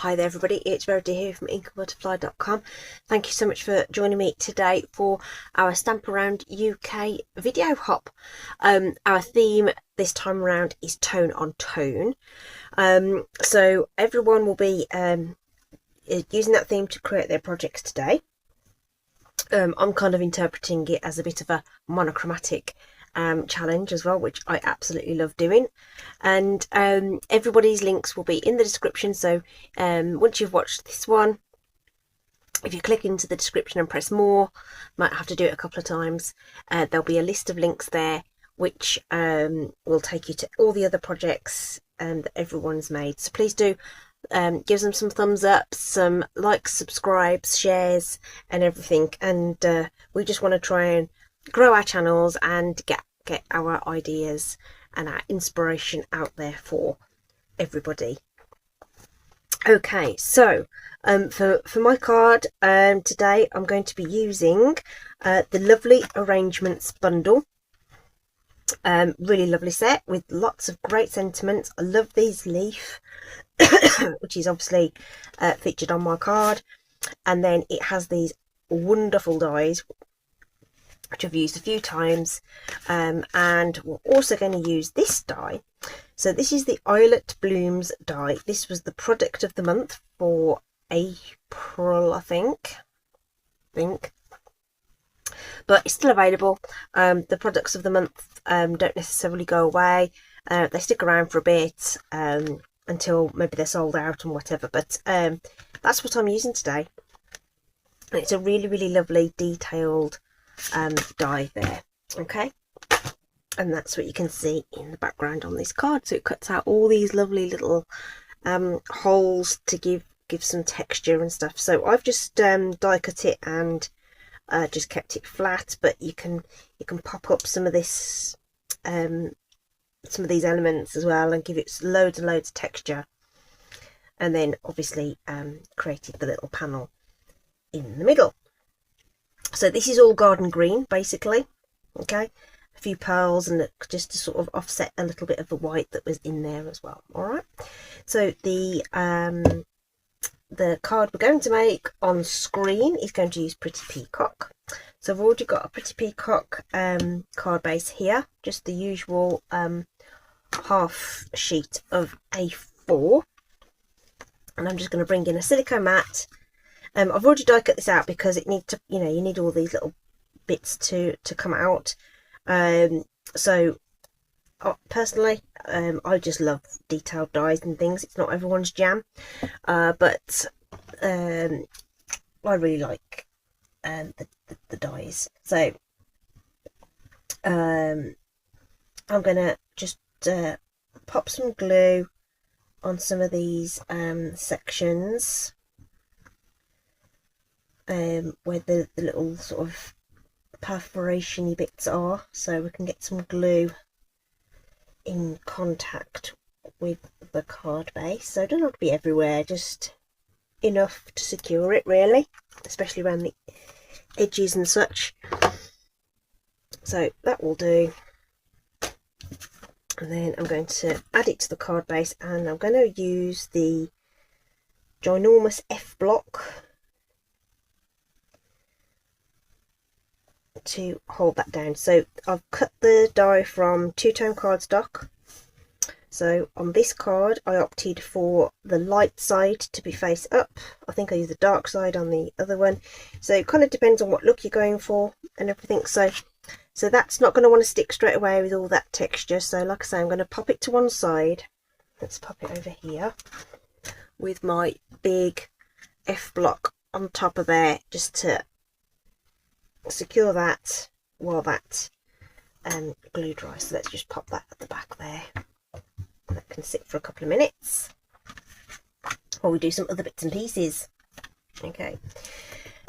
Hi there everybody, it's Verity here from inkandbutterfly.com. Thank you so much for joining me today for our Stamp Around UK video hop. Our theme this time around is tone on tone. So everyone will be using that theme to create their projects today. I'm kind of interpreting it as a bit of a monochromatic challenge as well, which I absolutely love doing. And everybody's links will be in the description, so once you've watched this one, if you click into the description and press more, might have to do it a couple of times, there'll be a list of links there which will take you to all the other projects that everyone's made. So please do give them some thumbs up, some likes, subscribes, shares and everything. And we just want to try and grow our channels and get our ideas and our inspiration out there for everybody. Okay, so for my card today I'm going to be using the Lovely Arrangements bundle. Really lovely set with lots of great sentiments. I love these leaf which is obviously featured on my card, and then it has these wonderful dies which I've used a few times, and we're also going to use this die. So this is the Eyelet Blooms die. This was the product of the month for April, I think, but it's still available. The products of the month don't necessarily go away. They stick around for a bit until maybe they're sold out and whatever, but that's what I'm using today. And it's a really lovely detailed die there. Okay, and that's what you can see in the background on this card. So it cuts out all these lovely little holes to give some texture and stuff. So I've just die cut it and just kept it flat, but you can pop up some of this some of these elements as well and give it loads and loads of texture, and then obviously created the little panel in the middle. So this is all garden green basically. Okay, a few pearls and just to sort of offset a little bit of the white that was in there as well. All right, so the card we're going to make on screen is going to use Pretty Peacock. So I've already got a Pretty Peacock card base here, just the usual half sheet of A4, and I'm just going to bring in a silicone mat. I've already die cut this out because it needs to, you need all these little bits to come out. So personally, I just love detailed dies and things. It's not everyone's jam, but I really like the dies. So I'm gonna just pop some glue on some of these sections where the little sort of perforation-y bits are, so we can get some glue in contact with the card base. So it doesn't have to be everywhere, just enough to secure it really, especially around the edges and such. So that will do, and then I'm going to add it to the card base, and I'm going to use the ginormous F block to hold that down. So I've cut the die from two-tone cardstock. So on this card I opted for the light side to be face up. I think I used the dark side on the other one, so it kind of depends on what look you're going for and everything. So that's not going to want to stick straight away with all that texture. So like I say, I'm going to pop it to one side. Let's pop it over here with my big F block on top of there, just to secure that while that glue dries. So let's just pop that at the back there. That can sit for a couple of minutes while we do some other bits and pieces. Okay,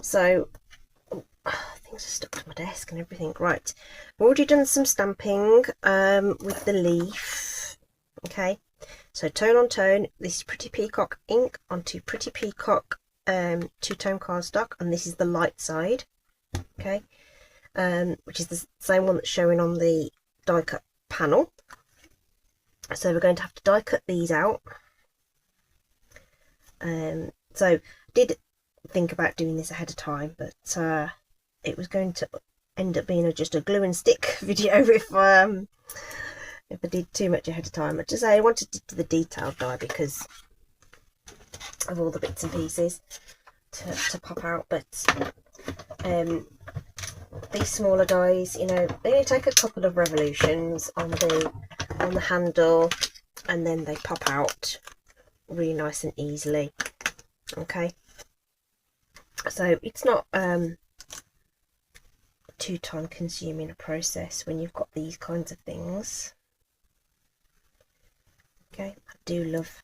so things are stuck to my desk and everything. Right, I've already done some stamping with the leaf. Okay, so tone on tone. This is Pretty Peacock ink onto Pretty Peacock two-tone cardstock, and this is the light side. Okay, which is the same one that's showing on the die cut panel. So we're going to have to die cut these out So I did think about doing this ahead of time, but it was going to end up being just a glue and stick video if I did too much ahead of time. But just say I wanted to do the detailed die because of all the bits and pieces to pop out. But these smaller dies, you know, they only take a couple of revolutions on the handle, and then they pop out really nice and easily. Okay, so it's not too time consuming a process when you've got these kinds of things. Okay, I do love,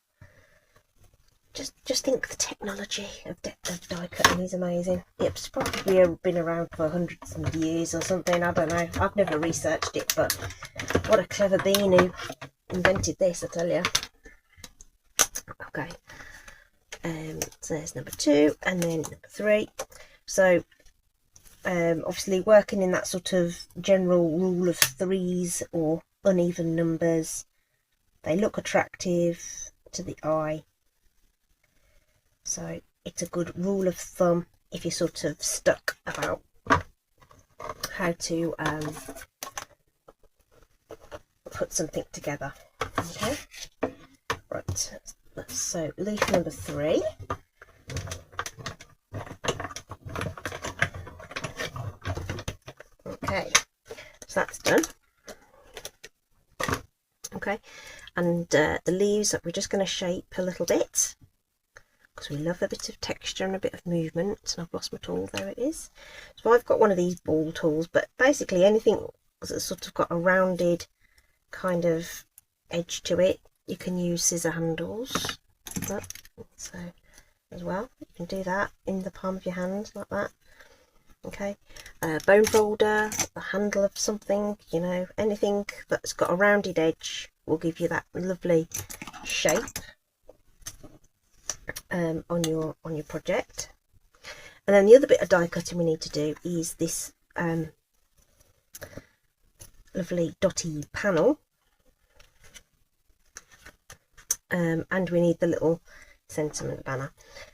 just think the technology of die cutting is amazing. It's probably been around for hundreds of years or something, I don't know, I've never researched it, but what a clever being who invented this, I tell you. Okay, so there's number 2, and then number 3. So obviously working in that sort of general rule of 3s or uneven numbers, they look attractive to the eye, so it's a good rule of thumb if you're sort of stuck about how to put something together. Okay, right, so leaf number 3. Okay, so that's done. Okay, and the leaves we're just going to shape a little bit because we love a bit of texture and a bit of movement. And I've lost my tool, there it is. So I've got one of these ball tools, but basically anything that's sort of got a rounded kind of edge to it, you can use scissor handles. So as well, you can do that in the palm of your hand like that. Okay, bone folder, the handle of something, you know, anything that's got a rounded edge will give you that lovely shape on your project. And then the other bit of die cutting we need to do is this lovely dotty panel, and we need the little sentiment banner.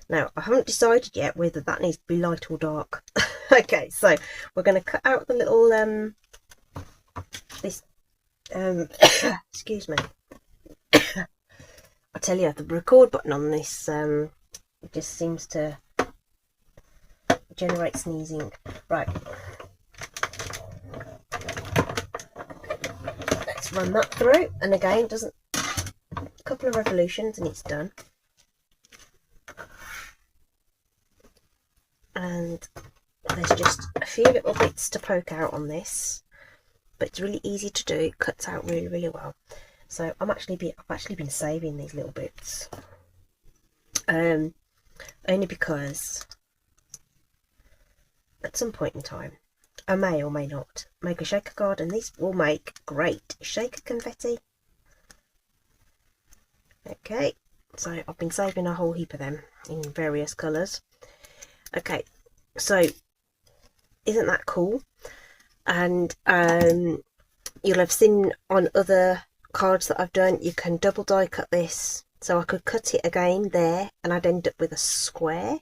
Now I haven't decided yet whether that needs to be light or dark. Okay, so we're going to cut out the little this excuse me, I tell you, the record button on this it just seems to generate sneezing. Right, let's run that through, and again, doesn't, a couple of revolutions and it's done. And there's just a few little bits to poke out on this, but it's really easy to do. It cuts out really well. So I've actually been saving these little bits, only because at some point in time I may or may not make a shaker card, and this will make great shaker confetti. Okay, so I've been saving a whole heap of them in various colours. Okay, so isn't that cool? And you'll have seen on other cards that I've done, you can double die cut this, so I could cut it again there and I'd end up with a square.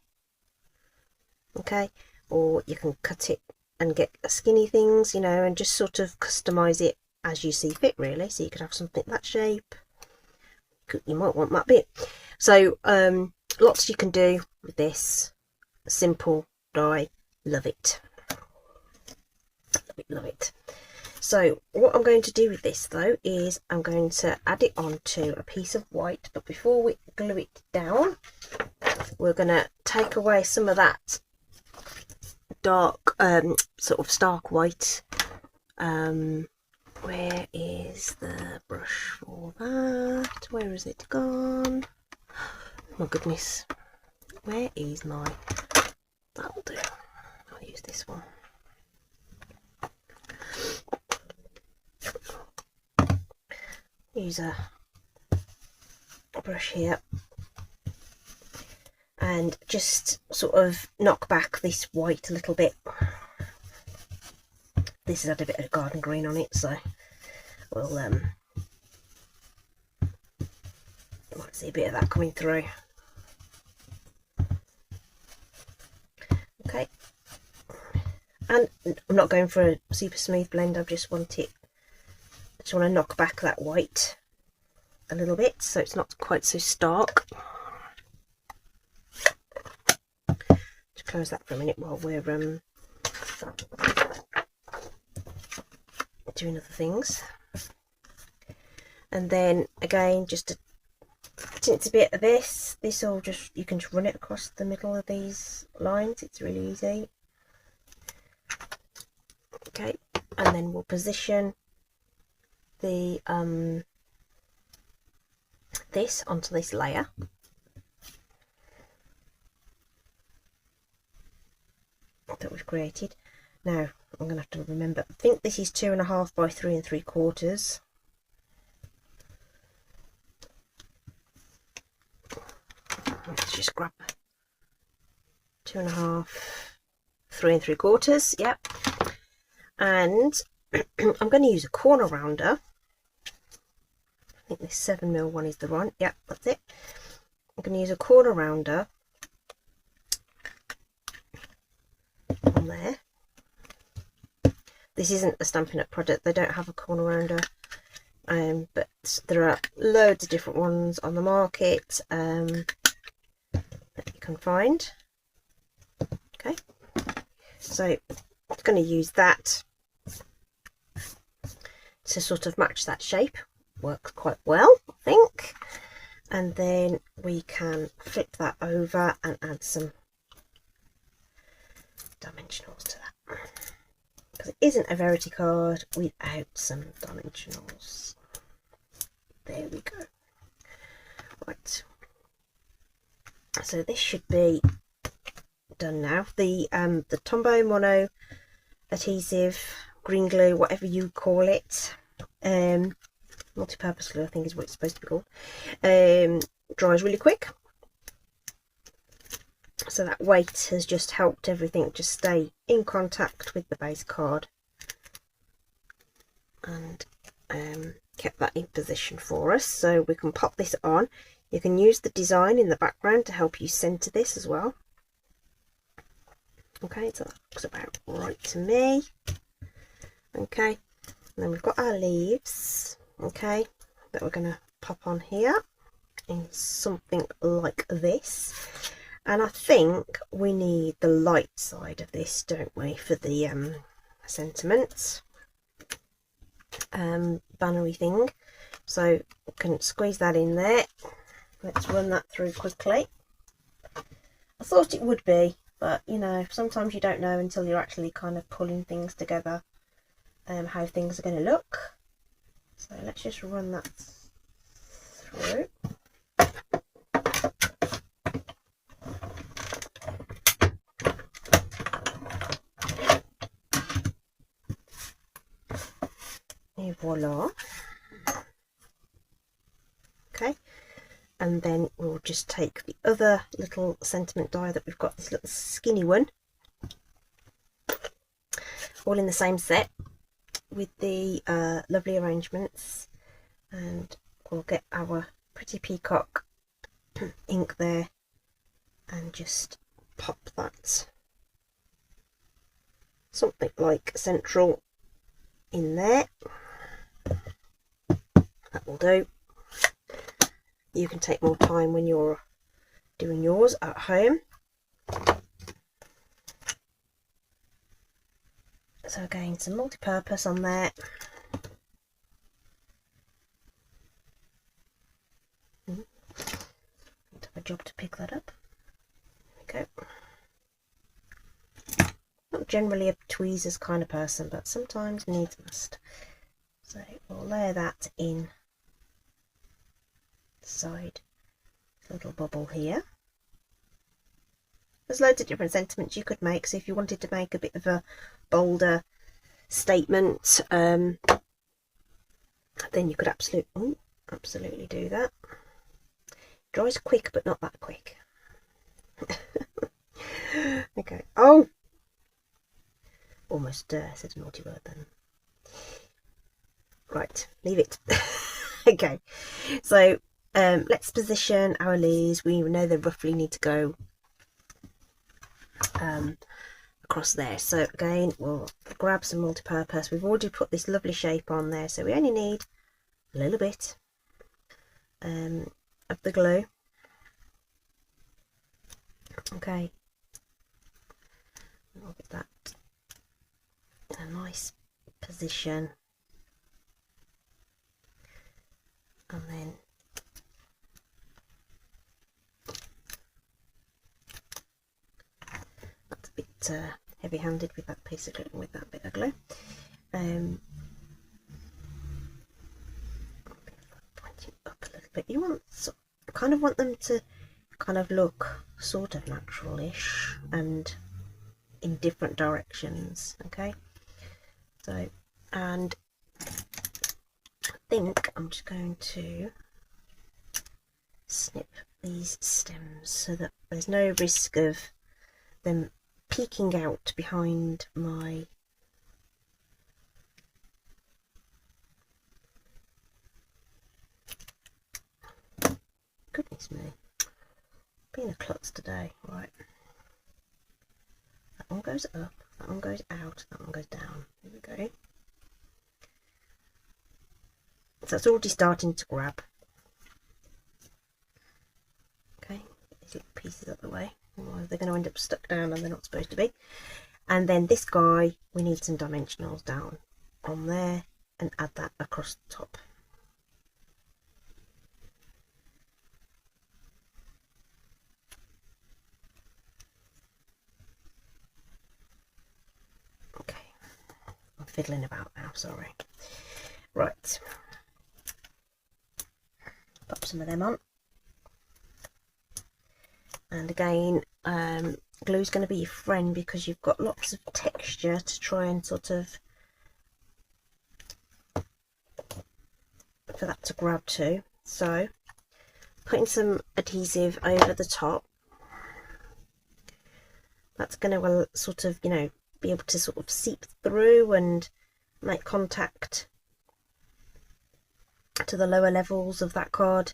Okay, or you can cut it and get skinny things, you know, and just sort of customize it as you see fit, really. So you could have something that shape, you might want that bit. So lots you can do with this simple die. Love it, love it. So what I'm going to do with this though is I'm going to add it onto a piece of white, but before we glue it down, we're going to take away some of that dark sort of stark white. Where is the brush for that? Where is it gone? My goodness, where is my, that'll do, I'll use this one. Use a brush here and just sort of knock back this white a little bit. This has had a bit of garden green on it, so we'll might see a bit of that coming through. And I'm not going for a super smooth blend. I just want to knock back that white a little bit so it's not quite so stark. Just close that for a minute while we're doing other things. And then again, just a teensy bit of this. This will just, you can just run it across the middle of these lines. It's really easy. Okay, and then we'll position the this onto this layer. That we've created. Now I'm going to have to remember, I think this is 2.5 by 3 3/4. Let's just grab 2.5, 3 3/4. Yep. And I'm going to use a corner rounder. I think this 7mm one is the one. Yep, that's it. I'm going to use a corner rounder on there. This isn't a Stampin' Up product. They don't have a corner rounder, but there are loads of different ones on the market that you can find. Okay, so I'm going to use that to sort of match that shape. Works quite well, I think. And then we can flip that over and add some dimensionals to that, because it isn't a Verity card without some dimensionals. There we go. Right, so this should be done now. The Tombow Mono adhesive, green glue, whatever you call it, multi-purpose glue I think is what it's supposed to be called, dries really quick. So that weight has just helped everything just stay in contact with the base card and kept that in position for us. So we can pop this on. You can use the design in the background to help you center this as well. Okay, so that looks about right to me. Okay, and then we've got our leaves, okay, that we're going to pop on here in something like this. And I think we need the light side of this, don't we, for the sentiments bannery thing. So we can squeeze that in there. Let's run that through quickly. I thought it would be, but you know, sometimes you don't know until you're actually kind of pulling things together how things are going to look. So let's just run that through. Et voila. Okay, and then we'll just take the other little sentiment die that we've got, this little skinny one, all in the same set with the lovely arrangements, and we'll get our pretty peacock ink there and just pop that something like central in there. That will do. You can take more time when you're doing yours at home. So again, some multi-purpose on there. Need to have a job to pick that up. There we go. Not generally a tweezers kind of person, but sometimes needs must. So we'll layer that in the side, little bubble here. There's loads of different sentiments you could make, so if you wanted to make a bit of a bolder statement, then you could absolutely do that. Dries quick, but not that quick. Okay. Oh, almost said a naughty word then. Right, leave it. Okay, so let's position our leaves. We know they roughly need to go across there. So again, we'll grab some multi-purpose. We've already put this lovely shape on there, so we only need a little bit of the glue. Okay, we'll get that in a nice position, and then that's a bit heavy-handed with that piece of glue, with that bit of glue. Pointing up a little bit. You want kind of want them to kind of look sort of natural-ish and in different directions. Okay, so, and I think I'm just going to snip these stems so that there's no risk of them peeking out behind my goodness me, being a klutz today. Right, that one goes up, that one goes out, that one goes down. Here we go. So it's already starting to grab. Okay, get these little pieces out of the way, otherwise they're going to end up stuck down and they're not supposed to be. And then this guy, we need some dimensionals down on there and add that across the top. Okay, I'm fiddling about now, sorry. Right, pop some of them on. And again, glue's going to be your friend because you've got lots of texture to try and sort of, for that to grab to. So putting some adhesive over the top, that's going to sort of, you know, be able to sort of seep through and make contact to the lower levels of that card.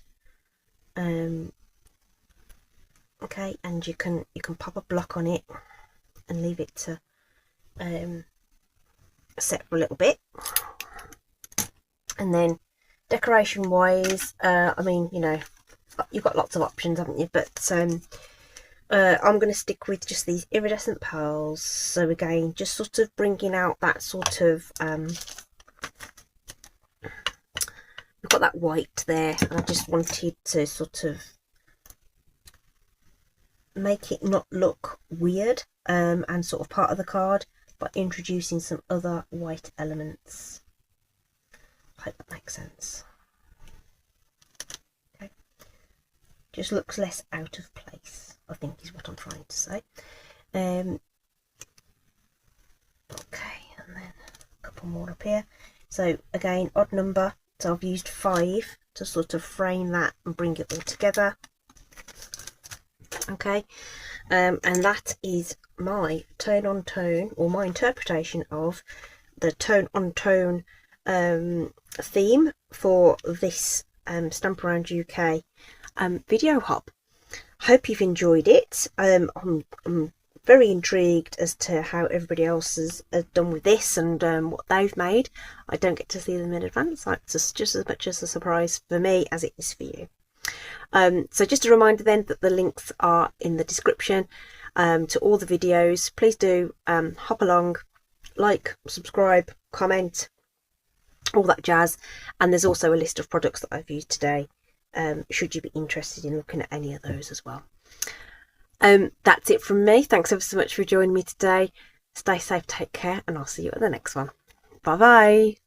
Okay, and you can pop a block on it and leave it to set for a little bit. And then decoration wise, I mean, you know, you've got lots of options, haven't you? But I'm going to stick with just these iridescent pearls. So again, just sort of bringing out that sort of we've got that white there, and I just wanted to sort of make it not look weird and sort of part of the card, but introducing some other white elements. I hope that makes sense. Okay, just looks less out of place, I think is what I'm trying to say. Okay, and then a couple more up here. So again, odd number, so I've used 5 to sort of frame that and bring it all together. Okay, and that is my tone on tone, or my interpretation of the tone on tone theme for this Stamp Around UK video hop. Hope you've enjoyed it. I'm very intrigued as to how everybody else has done with this and what they've made. I don't get to see them in advance. It's just as much as a surprise for me as it is for you. So just a reminder then that the links are in the description to all the videos. Please do hop along, like, subscribe, comment, all that jazz. And there's also a list of products that I've used today, should you be interested in looking at any of those as well. That's it from me. Thanks ever so much for joining me today. Stay safe, take care, and I'll see you at the next one. Bye bye.